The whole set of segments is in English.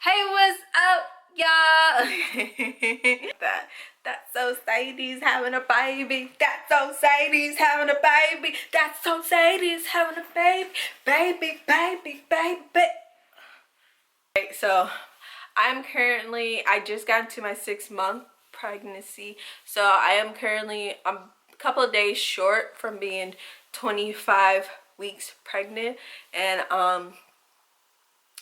Hey, what's up, y'all? That's so Sadie's having a baby. That's so Sadie's having a baby. That's so Sadie's having a baby. Baby. Okay, so I just got into my 6-month pregnancy. So I am currently, I'm a couple of days short from being 25 weeks pregnant. And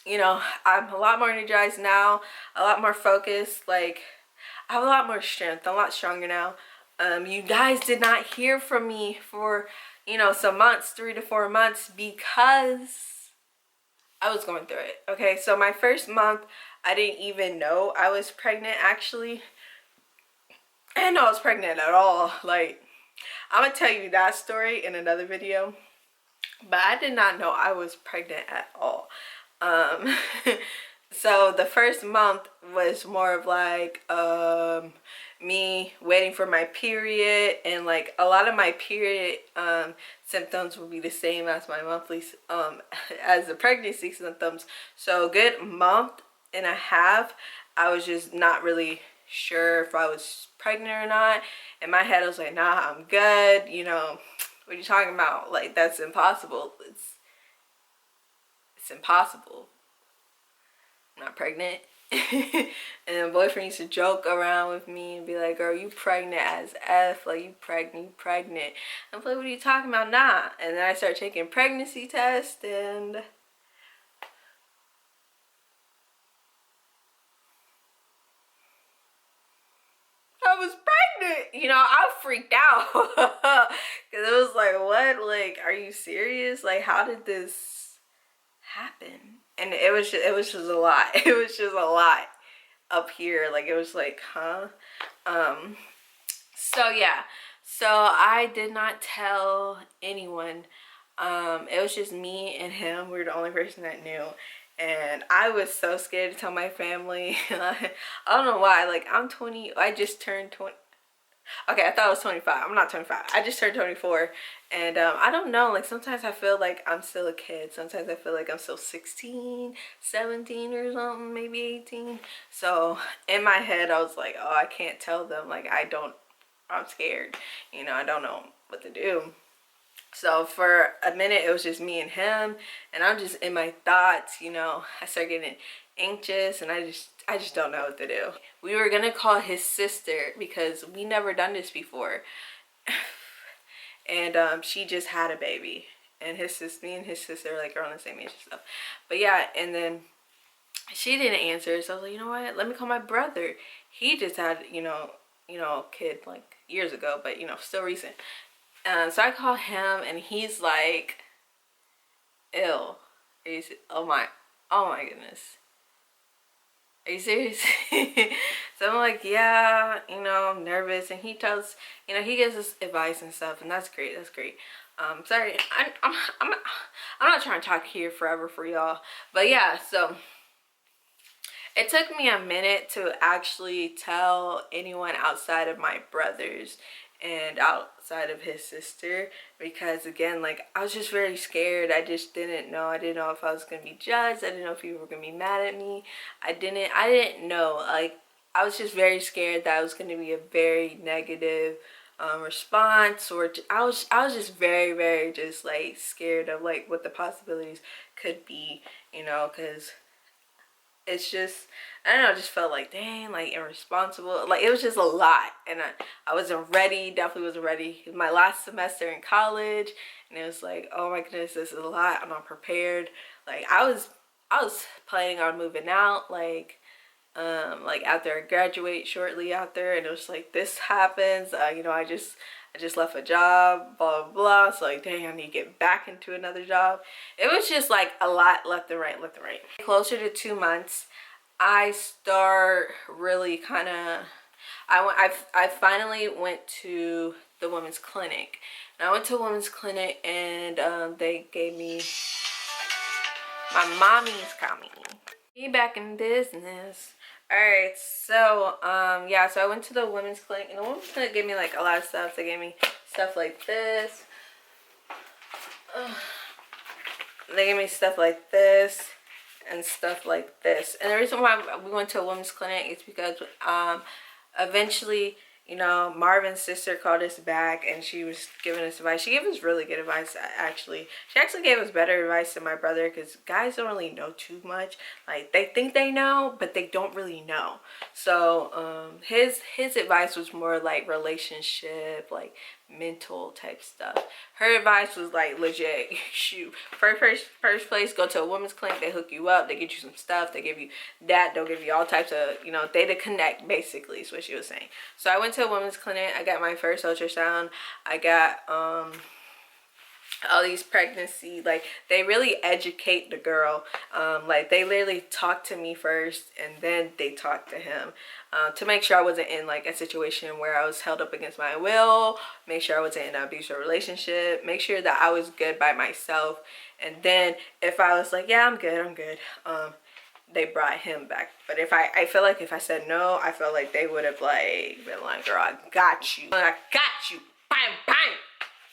you know, I'm a lot more energized now, a lot more focused. Like, I have a lot more strength. I'm a lot stronger now. You guys did not hear from me for, you know, some months, 3 to 4 months, because I was going through it. Okay, so my first month, I didn't even know I was pregnant, actually. I didn't know I was pregnant at all. Like, I'm gonna tell you that story in another video, but I did not know I was pregnant at all. So the first month was more of like me waiting for my period, and like a lot of my period symptoms will be the same as my monthly as the pregnancy symptoms. So a good month and a half I was just not really sure if I was pregnant or not. In my head I was like, nah, I'm good, you know, what are you talking about? Like, that's impossible. It's impossible. I'm not pregnant. And my boyfriend used to joke around with me and be like, girl, you pregnant as F, like, you pregnant. I'm like, what are you talking about? Nah. And then I started taking pregnancy tests, and I was pregnant. You know, I freaked out. Because it was like, what? Like, are you serious? Like, how did this happen? And it was just a lot. It was just a lot up here. Like, it was like, huh? So yeah, so I did not tell anyone. It was just me and him. We were the only person that knew, and I was so scared to tell my family. I don't know why. Like, I'm 20. I just turned 20. Okay, I thought I was 25. I'm not 25. I just turned 24. And I don't know. Like, sometimes I feel like I'm still a kid. Sometimes I feel like I'm still 16, 17 or something, maybe 18. So in my head, I was like, oh, I can't tell them. Like, I'm scared. You know, I don't know what to do. So for a minute, it was just me and him. And I'm just in my thoughts, you know. I started getting anxious, and I just don't know what to do. We were gonna call his sister because we never done this before. And she just had a baby, and me and his sister like are on the same age and stuff. But yeah, and then she didn't answer, so I was like, you know what, let me call my brother. He just had, you know, a kid like years ago, but you know, still recent. So I call him, and he's like, ill. Oh my goodness. Are you serious? So I'm like, yeah, you know, I'm nervous. And he tells, you know, he gives us advice and stuff, and that's great. Sorry, I'm not trying to talk here forever for y'all, but yeah. So it took me a minute to actually tell anyone outside of my brothers and outside of his sister, because again, like, I was just very scared. I just didn't know. I didn't know if I was gonna be judged. I didn't know if people were gonna be mad at me. I didn't know. Like, I was just very scared that it was gonna be a very negative response, or I was just very just like scared of like what the possibilities could be, you know, because it's just, I don't know, I just felt like, dang, like, irresponsible. Like, it was just a lot, and I wasn't ready. Definitely wasn't ready. It was my last semester in college, and it was like, oh my goodness, this is a lot. I'm not prepared. Like, I was planning on moving out, like after I graduate shortly after, and it was like, this happens. You know, I just left a job, blah blah blah. So like, dang, I need to get back into another job. It was just like a lot, left and right. Closer to 2 months, I start really kind of, I finally went to the women's clinic. And I went to a women's clinic, and they gave me, my mommy's coming. Be back in business. Alright, so yeah, so I went to the women's clinic, and the women's clinic gave me like a lot of stuff. They gave me stuff like this. They gave me stuff like this, and stuff like this. And the reason why we went to a women's clinic is because eventually, you know, Marvin's sister called us back and she was giving us advice. She gave us really good advice, actually. She actually gave us better advice than my brother, because guys don't really know too much. Like, they think they know, but they don't really know. So his advice was more like relationship, like mental type stuff. Her advice was like legit. Shoot, first place, go to a women's clinic. They hook you up, they get you some stuff, they give you that, they'll give you all types of, you know, they to connect, basically is what she was saying. So I went to a women's clinic. I got my first ultrasound. I got all these pregnancy, like, they really educate the girl. Like, they literally talk to me first and then they talk to him, to make sure I wasn't in like a situation where I was held up against my will, make sure I wasn't in an abusive relationship, make sure that I was good by myself. And then if I was like, yeah, I'm good, they brought him back. But if I feel like if I said no, I felt like they would have like been like, girl, I got you, bam, bam.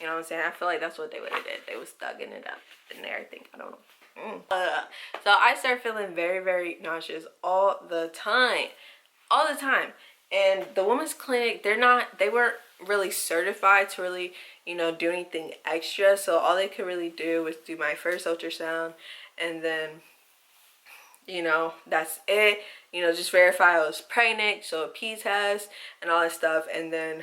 You know what I'm saying? I feel like that's what they would have did. They was thugging it up and everything. I don't know. So I started feeling very, very nauseous all the time. And the women's clinic, they weren't really certified to really, you know, do anything extra. So all they could really do was do my first ultrasound, and then, you know, that's it. You know, just verify I was pregnant, so a pee test and all that stuff. And then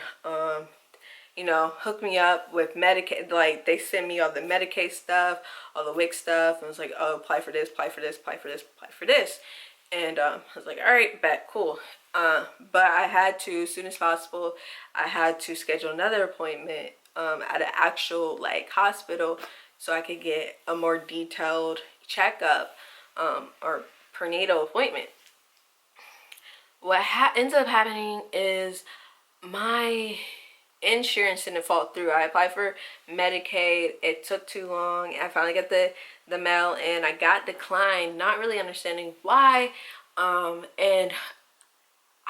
you know, hook me up with Medicaid. Like, they send me all the Medicaid stuff, all the WIC stuff, and it was like, oh, apply for this, apply for this, apply for this, apply for this. And I was like, all right, bet, cool. But I had to, as soon as possible, I had to schedule another appointment at an actual like hospital, so I could get a more detailed checkup or prenatal appointment. What ends up happening is my insurance didn't fall through. I applied for Medicaid. It took too long. I finally got the mail, and I got declined, not really understanding why. And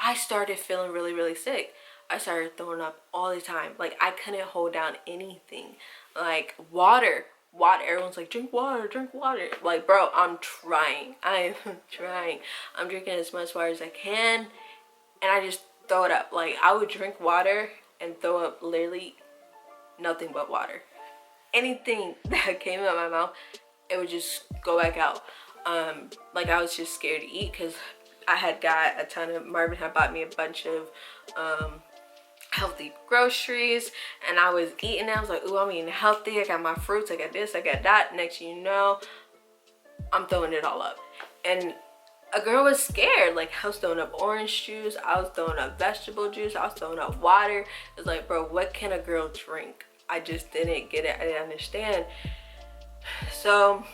I started feeling really, really sick. I started throwing up all the time. Like, I couldn't hold down anything. Like, water. Everyone's like, drink water. Like, bro, I'm trying. I am trying. I'm drinking as much water as I can, and I just throw it up. Like, I would drink water and throw up literally nothing but water. Anything that came out of my mouth, it would just go back out. Like, I was just scared to eat, because I had got a ton of, Marvin had bought me a bunch of healthy groceries, and I was eating them. I was like, ooh, I'm eating healthy. I got my fruits, I got this, I got that. Next thing you know, I'm throwing it all up. And a girl was scared. Like, I was throwing up orange juice, I was throwing up vegetable juice, I was throwing up water. It's like, bro, what can a girl drink? I just didn't get it. I didn't understand. So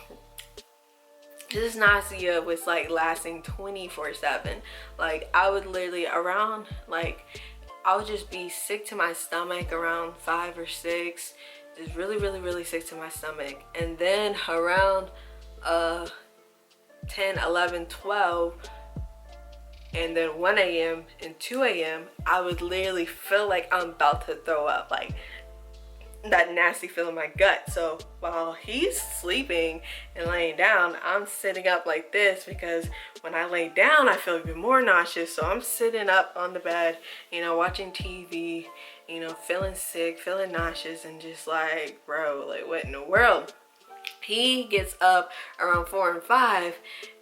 this nausea was like lasting 24/7. Like, I would literally around, like, I would just be sick to my stomach around 5 or 6. Just really, really, really sick to my stomach. And then around 10, 11, 12, and then 1 a.m. and 2 a.m. I would literally feel like I'm about to throw up, like that nasty feeling in my gut. So while he's sleeping and laying down, I'm sitting up like this, because when I lay down, I feel even more nauseous. So I'm sitting up on the bed, you know, watching TV, you know, feeling sick, feeling nauseous, and just like, bro, like, what in the world? He gets up around 4 and 5,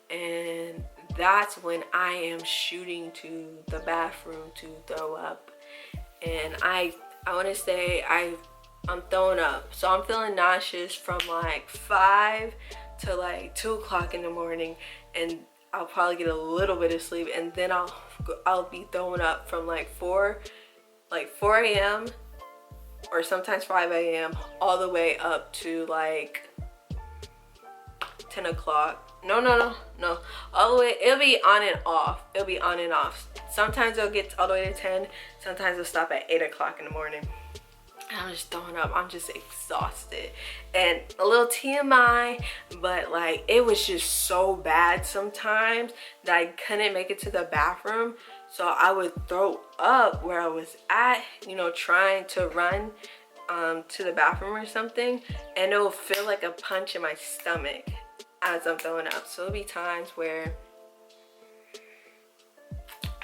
and that's when I am shooting to the bathroom to throw up. And I want to say I'm throwing up. So I'm feeling nauseous from like 5 to like 2 o'clock in the morning, and I'll probably get a little bit of sleep, and then I'll be throwing up from like 4 a.m. or sometimes 5 a.m. all the way up to like 10 o'clock. No. All the way, it'll be on and off. Sometimes it'll get all the way to 10. Sometimes it'll stop at 8 o'clock in the morning. I'm just throwing up. I'm just exhausted. And a little TMI, but like, it was just so bad sometimes that I couldn't make it to the bathroom. So I would throw up where I was at, you know, trying to run to the bathroom or something, and it will feel like a punch in my stomach. as I'm throwing up. So it'll be times where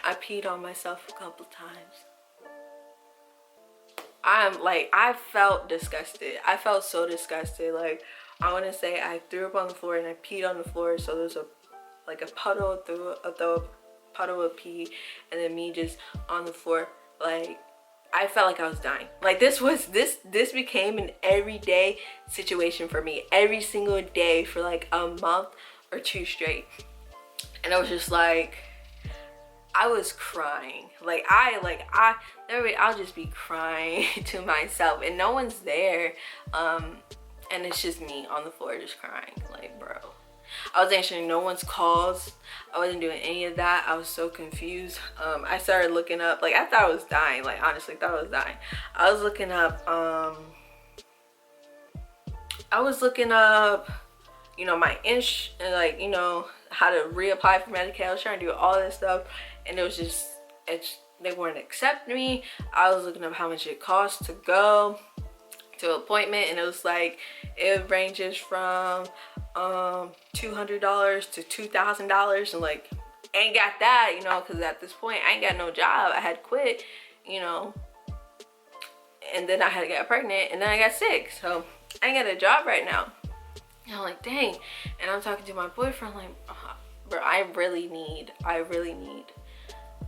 I peed on myself a couple times. I felt disgusted. I felt so disgusted. Like, I want to say I threw up on the floor and I peed on the floor. So there's a puddle through a puddle of pee, and then me just on the floor. Like, I felt like I was dying. Like, this became an everyday situation for me, every single day for like a month or two straight. And I was just like, I was crying. I'll just be crying to myself, and no one's there. And it's just me on the floor just crying. Like, bro, I was answering no one's calls. I wasn't doing any of that. I was so confused. I started looking up, like, I thought I was dying. Like, honestly, thought I was dying. I was looking up, you know, my like, you know, how to reapply for Medicaid. I was trying to do all this stuff, and it was just, they weren't accepting me. I was looking up how much it costs to go to an appointment, and it was like, it ranges from $200 to $2,000, and like, ain't got that, you know, because at this point I ain't got no job. I had quit, you know, and then I had to get pregnant, and then I got sick, so I ain't got a job right now. And I'm like, dang. And I'm talking to my boyfriend, like, bro, I really need,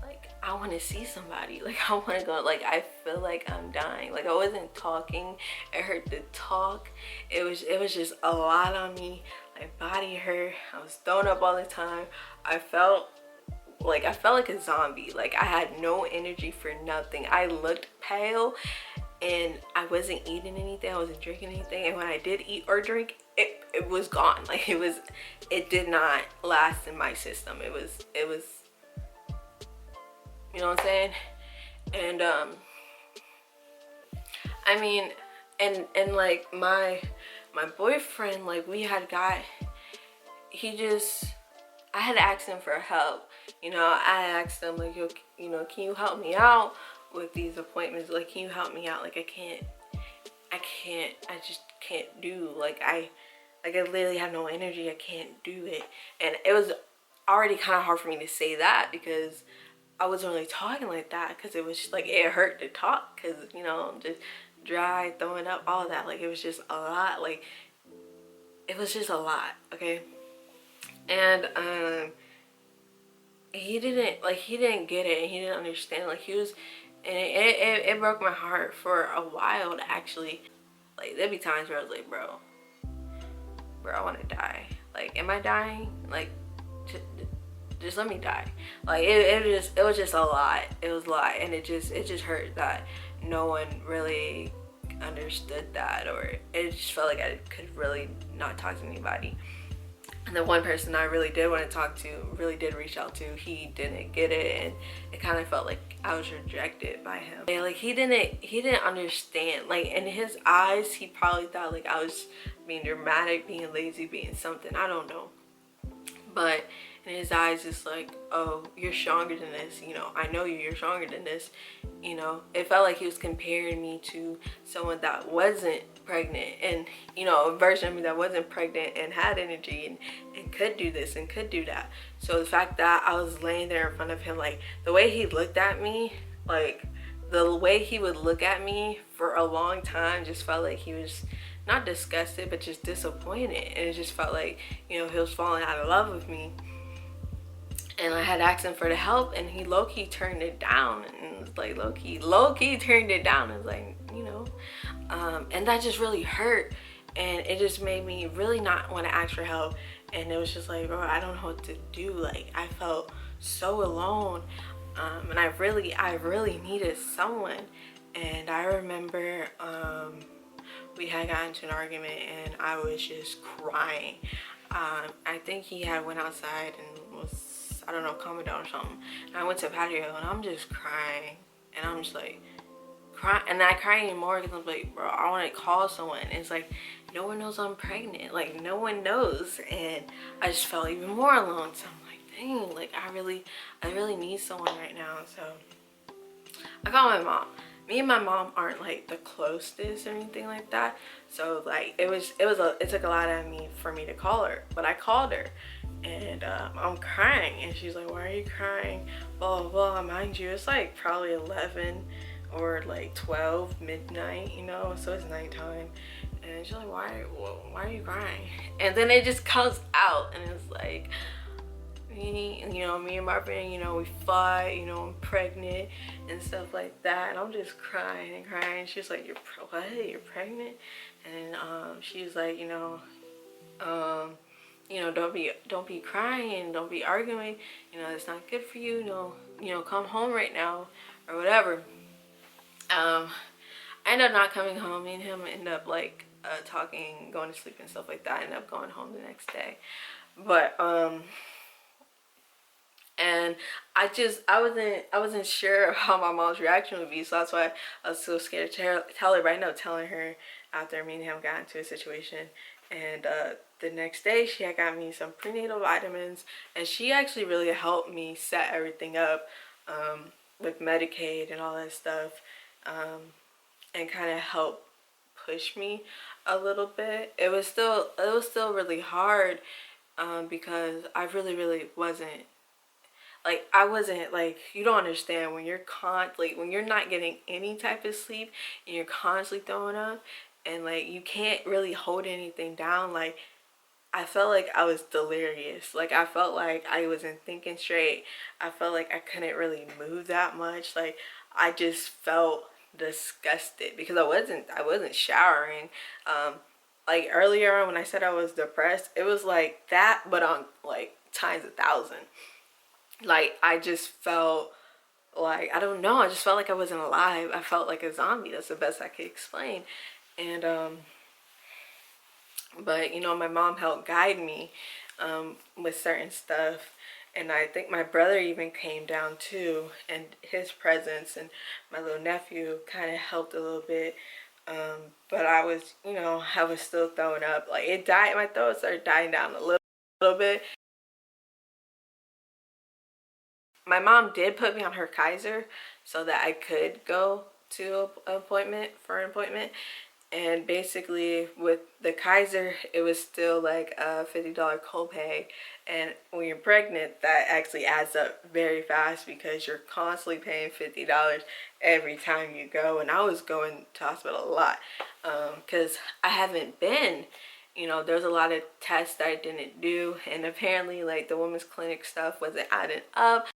like, I want to see somebody. Like, I want to go. Like, I feel like I'm dying. Like, I wasn't talking. It hurt to talk. It was just a lot on me. My body hurt. I was throwing up all the time. I felt like a zombie. Like, I had no energy for nothing. I looked pale, and I wasn't eating anything. I wasn't drinking anything. And when I did eat or drink, it was gone. Like, it did not last in my system. It was, you know what I'm saying? And I mean, and like my boyfriend, like, I had asked him for help. You know, I asked him, like, you know, can you help me out with these appointments? Like, can you help me out? Like, I just can't do, like, I literally have no energy. I can't do it. And it was already kind of hard for me to say that, because I wasn't really talking like that, because it was just, like, it hurt to talk, because, you know, just dry, throwing up, all that. Like, it was just a lot. Like, it was just a lot, okay? And he didn't get it, and he didn't understand. Like, he was, and it broke my heart for a while, actually. Like, there'd be times where I was like, bro, I want to die. Like, am I dying? Like, just let me die. Like, it was just a lot. It was a lot, and it just hurt that no one really understood that, or it just felt like I could really not talk to anybody. And the one person I really did want to talk to, really did reach out to, he didn't get it, and it kind of felt like I was rejected by him. And like, he didn't understand. Like, in his eyes, he probably thought like I was being dramatic, being lazy, being something, I don't know. But in his eyes, it's like, oh, you're stronger than this, you know, I know you're stronger than this, you know. It felt like he was comparing me to someone that wasn't pregnant, and, you know, a version of me that wasn't pregnant and had energy and could do this and could do that. So the fact that I was laying there in front of him, like, the way he looked at me, like, the way he would look at me for a long time, just felt like he was not disgusted, but just disappointed. And it just felt like, you know, he was falling out of love with me. And I had asked him for the help, and he low-key turned it down. And it was like, low-key turned it down. It was like, you know, and that just really hurt. And it just made me really not want to ask for help. And it was just like, bro, I don't know what to do. Like, I felt so alone. And I really needed someone. And I remember we had gotten into an argument, and I was just crying. I think he had went outside and was, I don't know, calming down or something. And I went to the patio, and I'm just crying. And I'm just like, crying. And I cry anymore because I'm like, bro, I want to call someone. And it's like, no one knows I'm pregnant. Like, no one knows. And I just felt even more alone. So I'm like, dang, like, I really need someone right now. So I called my mom. me and my mom aren't like the closest or anything like that. So like it took a lot of me for me to call her, but I called her, and I'm crying, and she's like, "Why are you crying?" Blah blah blah. Mind you, it's like probably 11 or like 12 midnight, you know, so it's nighttime. And she's like, why are you crying? And then it just comes out, and it's like, me and my friend, we fought, I'm pregnant and stuff like that. And I'm just crying and crying. She's like, what? You're pregnant? And she's like, don't be crying, don't be arguing. It's not good for you. Come home right now or whatever. I ended up not coming home. Me and him end up like talking, going to sleep and stuff like that. I ended up going home the next day. But and I wasn't sure how my mom's reaction would be, so that's why I was so scared to tell her. But I know telling her after me and him got into a situation, and the next day she had got me some prenatal vitamins, and she actually really helped me set everything up with Medicaid and all that stuff, and kind of help push me a little bit. It was still really hard, because I really wasn't like, I wasn't like, you don't understand when when you're not getting any type of sleep and you're constantly throwing up, and like you can't really hold anything down. Like, I felt like I was delirious. Like, I felt like I wasn't thinking straight. I felt like I couldn't really move that much. Like, I just felt disgusted because I wasn't showering. Like earlier on when I said I was depressed, it was like that, but on like times 1,000. Like, I just felt like, I don't know, I just felt like I wasn't alive. I felt like a zombie. That's the best I could explain. And but my mom helped guide me with certain stuff, and I think my brother even came down too, and his presence and my little nephew kind of helped a little bit. But I was I was still throwing up. Like, it died, my throat started dying down a little bit. My mom did put me on her Kaiser so that I could go to an appointment. And basically with the Kaiser, it was still like a $50 copay. And when you're pregnant, that actually adds up very fast because you're constantly paying $50 every time you go. And I was going to hospital a lot because I haven't been. There's a lot of tests that I didn't do. And apparently, like, the women's clinic stuff wasn't adding up.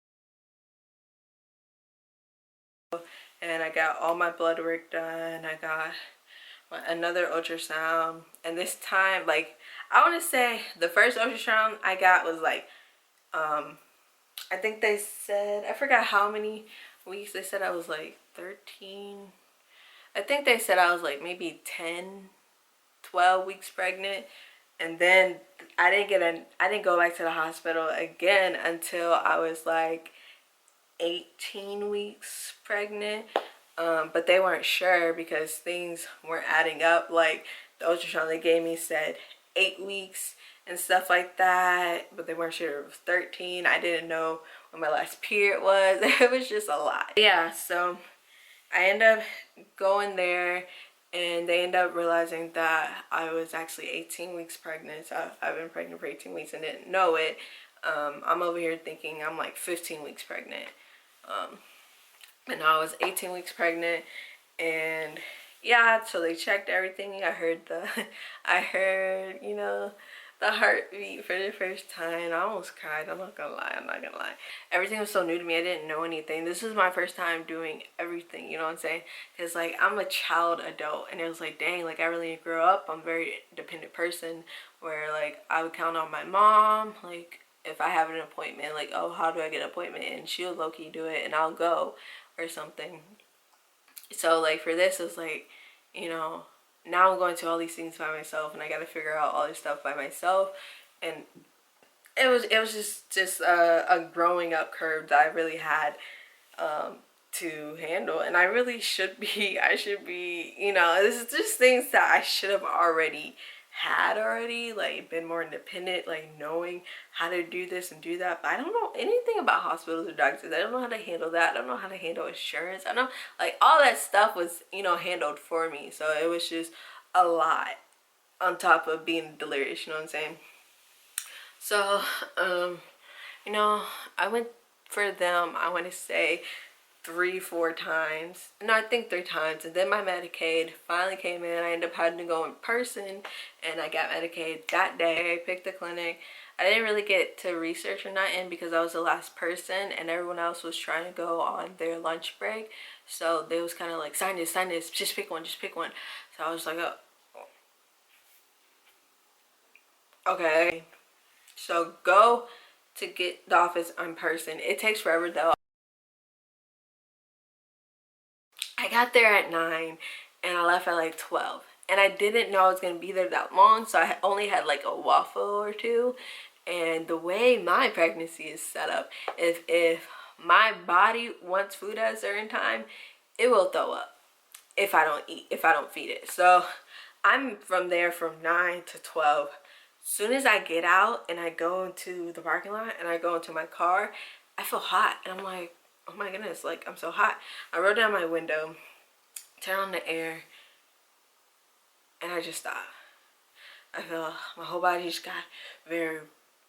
And I got all my blood work done. I got another ultrasound, and this time, like, I want to say the first ultrasound I got was like I think they said, I forgot how many weeks. They said I was like 13. I think they said I was like maybe 10, 12 weeks pregnant. And then I didn't go back to the hospital again until I was like 18 weeks pregnant. But they weren't sure because things weren't adding up. Like, the ultrasound they gave me said 8 weeks and stuff like that, but they weren't sure it was 13. I didn't know when my last period was. It was just a lot. Yeah, so I ended up going there, and they ended up realizing that I was actually 18 weeks pregnant. So I've been pregnant for 18 weeks and didn't know it. I'm over here thinking I'm like 15 weeks pregnant. And I was 18 weeks pregnant, and yeah, so they checked everything. I heard the heartbeat for the first time. I almost cried. I'm not gonna lie. Everything was so new to me. I didn't know anything. This was my first time doing everything, you know what I'm saying? Because, like, I'm a child adult, and it was like, dang, like, I really grew up. I'm a very dependent person where, like, I would count on my mom, like, if I have an appointment, like, oh, how do I get an appointment? And she'll low-key do it, and I'll go or something. So, like, for this, it's like, now I'm going to all these things by myself, and I got to figure out all this stuff by myself. And it was just a growing up curve that I really had to handle. And I should be, this is just things that I should have already had already, like been more independent, like knowing how to do this and do that. But I don't know anything about hospitals or doctors. I don't know how to handle that. I don't know how to handle insurance. I know like all that stuff was, you know, handled for me. So it was just a lot on top of being delirious, you know what I'm saying? So, you know, I went for them, I want to say 3-4 times. No, I think 3 times. And then my Medicaid finally came in. I ended up having to go in person, and I got Medicaid that day. I picked the clinic. I didn't really get to research or nothing because I was the last person, and everyone else was trying to go on their lunch break. So they was kind of like, sign this, just pick one, just pick one. So I was like, oh, okay. So go to get the office in person. It takes forever though. I got there at 9 and I left at like 12. And I didn't know I was going to be there that long, so I only had like a waffle or two. And the way my pregnancy is set up, if my body wants food at a certain time, it will throw up if I don't eat, if I don't feed it. So I'm from there from 9 to 12. Soon as I get out and I go into the parking lot and I go into my car, I feel hot. And I'm like, oh my goodness, like I'm so hot. I rolled down my window, turn on the air, and I just stopped. I feel my whole body just got very,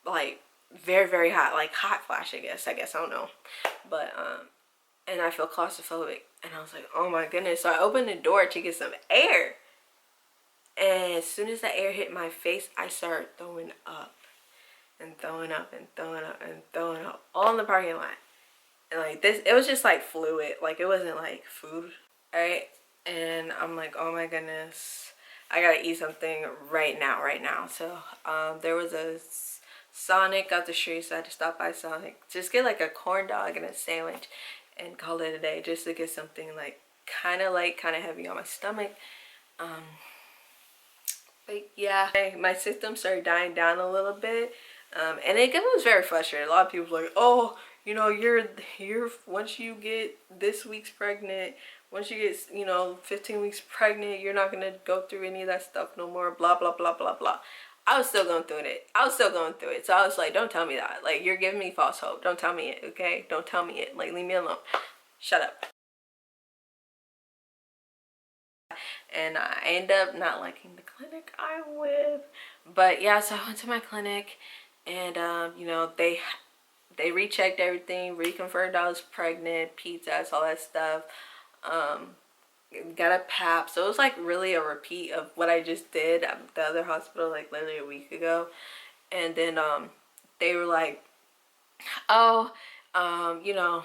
like, very hot, like hot flash, I guess, I don't know. But, and I feel claustrophobic. And I was like, oh my goodness. So I opened the door to get some air. And as soon as the air hit my face, I started throwing up. And throwing up and throwing up and throwing up all in the parking lot. And like this, it was just like fluid, like it wasn't like food, right? And I'm like, oh my goodness, I gotta eat something right now. So there was a Sonic out the street, so I had to stop by Sonic, just get like a corn dog and a sandwich and call it a day, just to get something like kind of light, kind of heavy on my stomach. But yeah, my symptoms started dying down a little bit. And it was very frustrating. A lot of people were like, oh, you know, you're once you get this week's pregnant, once you get, you know, 15 weeks pregnant, you're not gonna go through any of that stuff no more, blah blah blah blah blah. I was still going through it. So I was like, don't tell me that. Like, you're giving me false hope. Don't tell me it, okay? Don't tell me it. Like, leave me alone. Shut up. And I end up not liking the clinic I'm with. But yeah, so I went to my clinic, and you know, they rechecked everything, reconfirmed I was pregnant, peds, all that stuff. Got a pap. So it was like really a repeat of what I just did at the other hospital, like literally a week ago. And then they were like, oh, you know,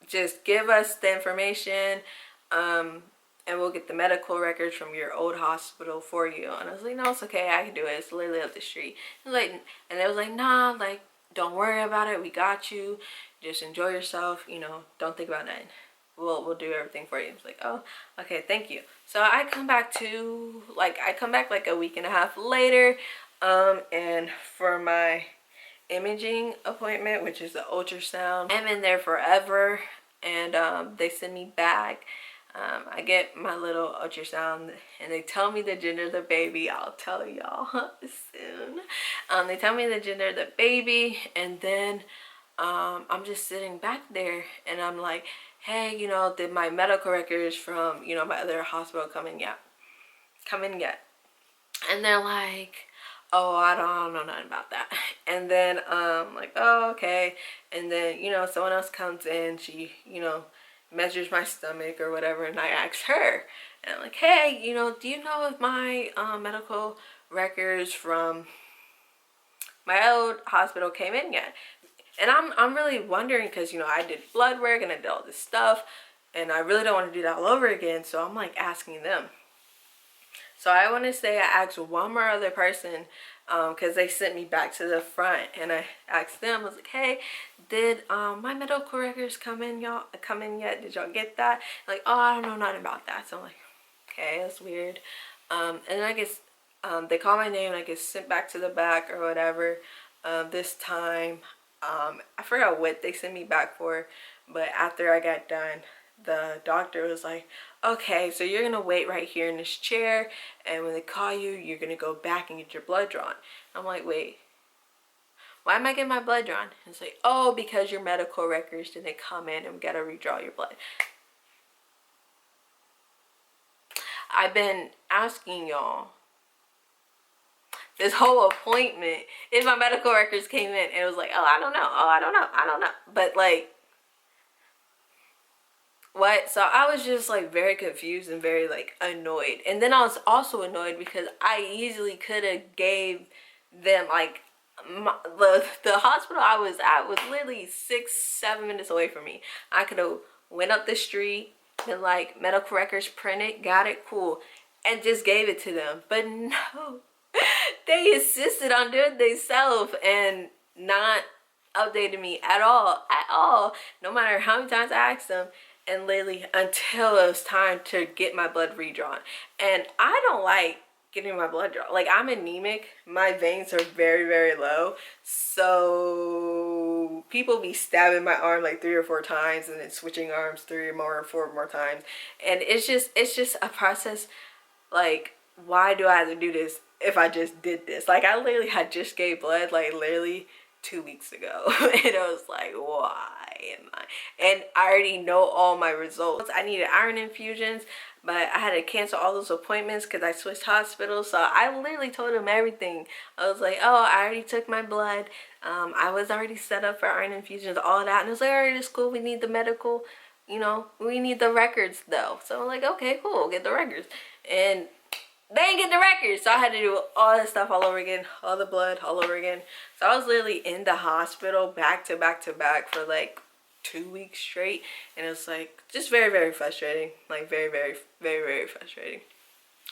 just give us the information, and we'll get the medical records from your old hospital for you. And I was like, no, it's okay, I can do it, it's literally up the street. It was like, and it was like, nah, like, don't worry about it, we got you, just enjoy yourself, you know, don't think about nothing, we'll do everything for you. It's like, oh, okay, thank you. So I come back like a week and a half later, and for my imaging appointment, which is the ultrasound, I'm in there forever. And they send me back. I get my little ultrasound, and they tell me the gender of the baby. I'll tell y'all soon. They tell me the gender of the baby, and then I'm just sitting back there, and I'm like, hey, you know, did my medical records from, you know, my other hospital come in yet? And they're like, oh, I don't know nothing about that. And then like, oh, okay. And then, you know, someone else comes in, she, you know, measures my stomach or whatever, and I ask her, and I'm like, hey, you know, do you know if my medical records from my old hospital came in yet? And I'm really wondering, because, you know, I did blood work and I did all this stuff, and I really don't want to do that all over again. So I'm like asking them. So I want to say I asked one more other person, because they sent me back to the front, and I asked them, I was like, hey, did my medical records come in yet? Did y'all get that? Like, oh, I don't know nothing about that. So I'm like, okay, that's weird. And then I guess they call my name, and I get sent back to the back or whatever. This time, I forgot what they sent me back for, but after I got done, the doctor was like, okay, so you're gonna wait right here in this chair, and when they call you, you're gonna go back and get your blood drawn. I'm like, wait, why am I getting my blood drawn? And it's like, oh, because your medical records didn't come in and we gotta redraw your blood. I've been asking y'all this whole appointment if my medical records came in, and it was like, oh, I don't know, oh, I don't know, I don't know. But like, what? So I was just like very confused and very like annoyed. And then I was also annoyed because I easily could have gave them like the hospital I was at was literally 6-7 minutes away from me. I could have went up the street, been like, medical records printed, got it, cool, and just gave it to them. But no, they insisted on doing themselves and not updating me at all, no matter how many times I asked them. And literally until it was time to get my blood redrawn. And I don't like getting my blood drawn. Like, I'm anemic, my veins are very, very low, so people be stabbing my arm like 3 or 4 times and then switching arms 3 or 4 more times, and it's just a process. Like, why do I have to do this if I just did this? Like, I literally had just gave blood like literally 2 weeks ago, and I was like, why am I? And I already know all my results. I needed iron infusions, but I had to cancel all those appointments because I switched hospitals. So I literally told him everything. I was like, oh, I already took my blood. I was already set up for iron infusions, all of that. And I was like, all right, it's cool. We need the medical, you know, we need the records though. So I'm like, okay, cool, get the records. And they didn't get the records, so I had to do all that stuff all over again, all the blood all over again. So I was literally in the hospital back to back to back for like 2 weeks straight, and it was like just very, very frustrating. Like very, very, very, very frustrating.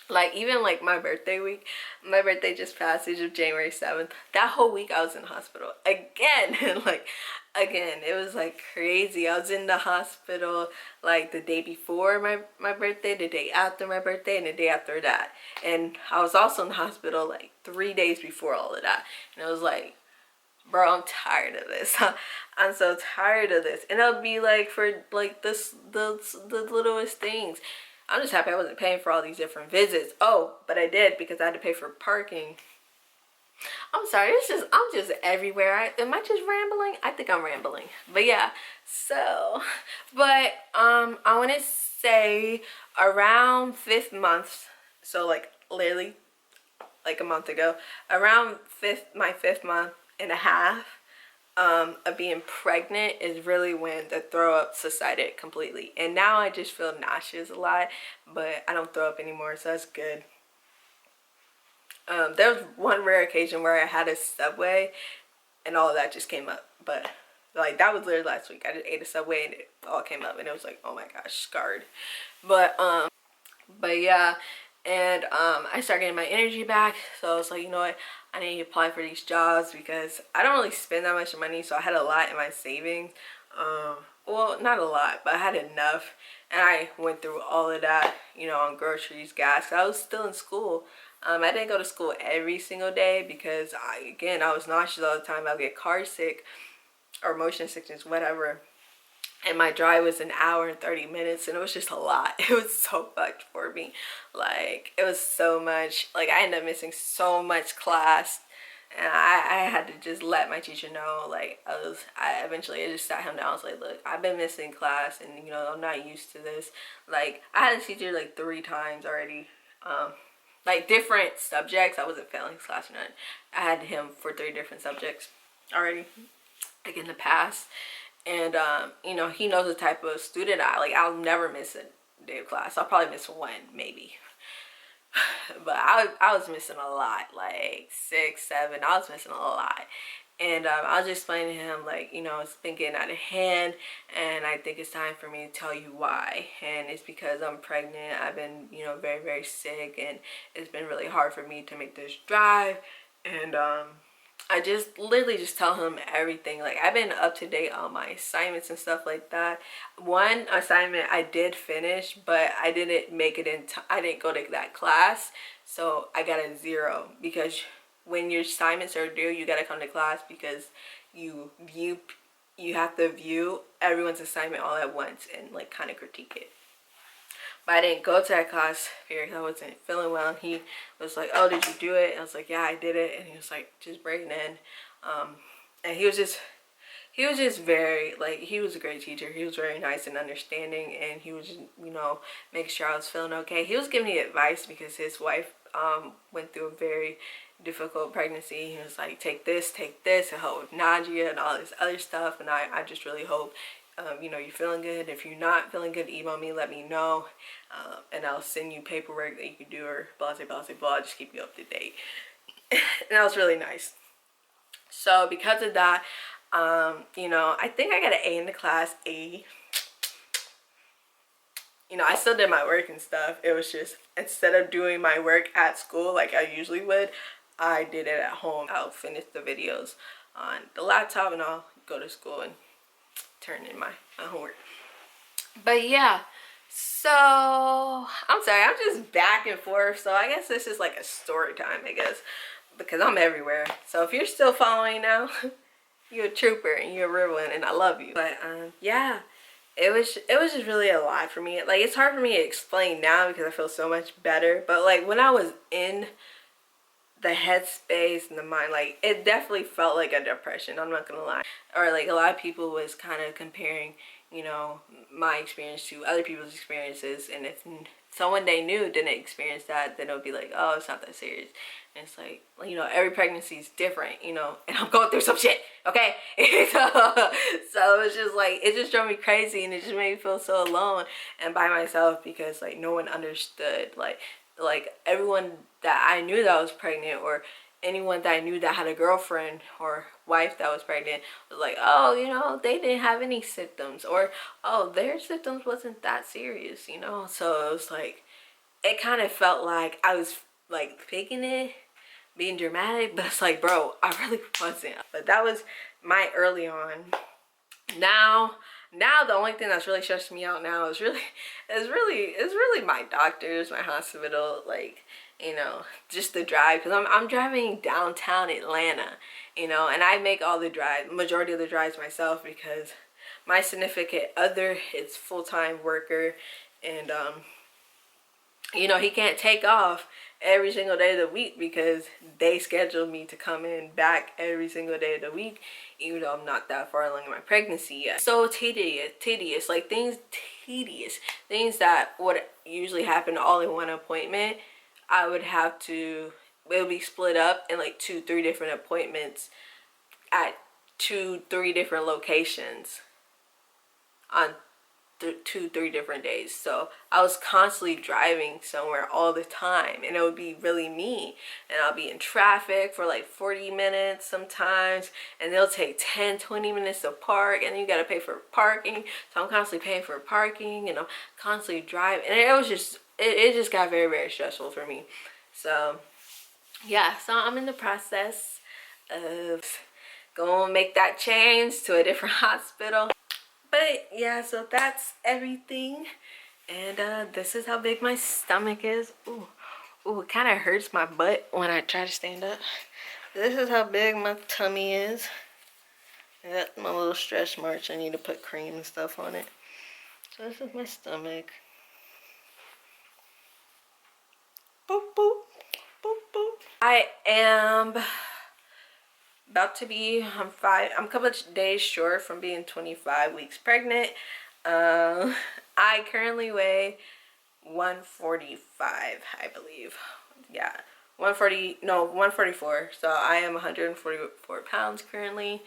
Like, even like my birthday week, my birthday just passed, which of January 7th. That whole week I was in the hospital again. And like, again, it was like crazy. I was in the hospital like the day before my birthday, the day after my birthday, and the day after that. And I was also in the hospital like 3 days before all of that. And it was like, bro, I'm tired of this. I'm so tired of this. And it'll be like for like the littlest things. I'm just happy I wasn't paying for all these different visits. Oh, but I did, because I had to pay for parking. I'm sorry, I'm just everywhere. Am I just rambling? I think I'm rambling. But yeah, so, but I want to say around 5th month, so like literally like a month ago, around my 5th month and a half of being pregnant is really when the throw up subsided completely. And now I just feel nauseous a lot, but I don't throw up anymore, so that's good. There was one rare occasion where I had a Subway and all of that just came up, but like that was literally last week. I just ate a Subway and it all came up, and it was like, oh my gosh, scarred. But yeah, and I started getting my energy back, so I was like, you know what, I need to apply for these jobs because I don't really spend that much money. So I had a lot in my savings, well, not a lot, but I had enough, and I went through all of that, you know, on groceries, gas. I was still in school. I didn't go to school every single day because I was nauseous all the time. I would get car sick or motion sickness, whatever. And my drive was 1 hour and 30 minutes, and it was just a lot. It was so much for me. Like, it was so much. Like, I ended up missing so much class, and I had to just let my teacher know. Like, I eventually just sat him down. I was like, look, I've been missing class, and, you know, I'm not used to this. Like, I had a teacher like 3 times already. Like, different subjects. I wasn't failing his class or nothing. I had him for 3 different subjects already, like, in the past. And, you know, he knows the type of student I'll never miss a day of class. I'll probably miss 1, maybe. But I was missing a lot, like 6, 7. I was missing a lot. And I was just explaining to him, like, you know, it's been getting out of hand, and I think it's time for me to tell you why. And it's because I'm pregnant. I've been, you know, very, very sick, and it's been really hard for me to make this drive. And I just literally just tell him everything. Like, I've been up to date on my assignments and stuff like that. One assignment I did finish, but I didn't make it in I didn't go to that class, so I got a 0, because when your assignments are due, you gotta come to class because you view you have to view everyone's assignment all at once and like kind of critique it. But I didn't go to that class because I wasn't feeling well. And he was like, "Oh, did you do it?" And I was like, "Yeah, I did it." And he was like, just breaking in. And he was just very, like, he was a great teacher. He was very nice and understanding, and he was just, you know, making sure I was feeling okay. He was giving me advice because his wife went through a very difficult pregnancy. He was like, take this, it'll help with nausea and all this other stuff. And I just really hope, you know, you're feeling good. If you're not feeling good, email me, let me know, and I'll send you paperwork that you can do, or blah, blah, blah, blah, just keep you up to date. And that was really nice. So because of that, you know, I think I got an A in the class, A. You know, I still did my work and stuff. It was just, instead of doing my work at school like I usually would, I did it at home. I'll finish the videos on the laptop and I'll go to school and turn in my homework. But yeah, so I'm sorry, I'm just back and forth. So I guess this is like a story time, I guess, because I'm everywhere. So if you're still following now, you're a trooper and you're a real one, and I love you. But yeah, it was just really a lot for me. Like, it's hard for me to explain now because I feel so much better. But like when I was in the headspace and the mind, like, it definitely felt like a depression, I'm not gonna lie. Or like a lot of people was kind of comparing, you know, my experience to other people's experiences, and if someone they knew didn't experience that, then it would be like, oh, it's not that serious. And it's like, you know, every pregnancy is different, you know, and I'm going through some shit, okay? So it was just like, it just drove me crazy, and it just made me feel so alone and by myself, because like no one understood. Like everyone that I knew that was pregnant, or anyone that I knew that had a girlfriend or wife that was pregnant, was like, oh, you know, they didn't have any symptoms, or oh, their symptoms wasn't that serious, you know? So it was like, it kind of felt like I was like faking it, being dramatic, but it's like, bro, I really wasn't. But that was my early on. Now the only thing that's really stressing me out now is really my doctors, my hospital, like, you know, just the drive, because I'm driving downtown Atlanta, you know, and I make all the majority of the drives myself, because my significant other is full-time worker, and you know, he can't take off every single day of the week because they scheduled me to come in back every single day of the week, even though I'm not that far along in my pregnancy yet. So tedious, like tedious things that would usually happen all in one appointment. I would have to, it would be split up in like 2-3 different appointments at 2-3 different locations on 2-3 different days. So I was constantly driving somewhere all the time, and it would be really me, and I'll be in traffic for like 40 minutes sometimes, and they'll take 10-20 minutes to park, and then you got to pay for parking. So I'm constantly paying for parking, and I'm constantly driving, and it was just it just got very, very stressful for me. So yeah, so I'm in the process of going to make that change to a different hospital. But yeah, so that's everything, and this is how big my stomach is. Ooh, it kind of hurts my butt when I try to stand up. This is how big my tummy is. I got my little stretch marks. I need to put cream and stuff on it. So this is my stomach. Boop, boop, boop, boop. I am about to be, I'm a couple of days short from being 25 weeks pregnant. I currently weigh 145, I believe. Yeah, 144. So I am 144 pounds currently,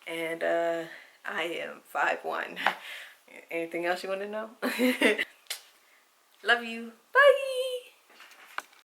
and I am 5'1". Anything else you want to know? Love you. Bye.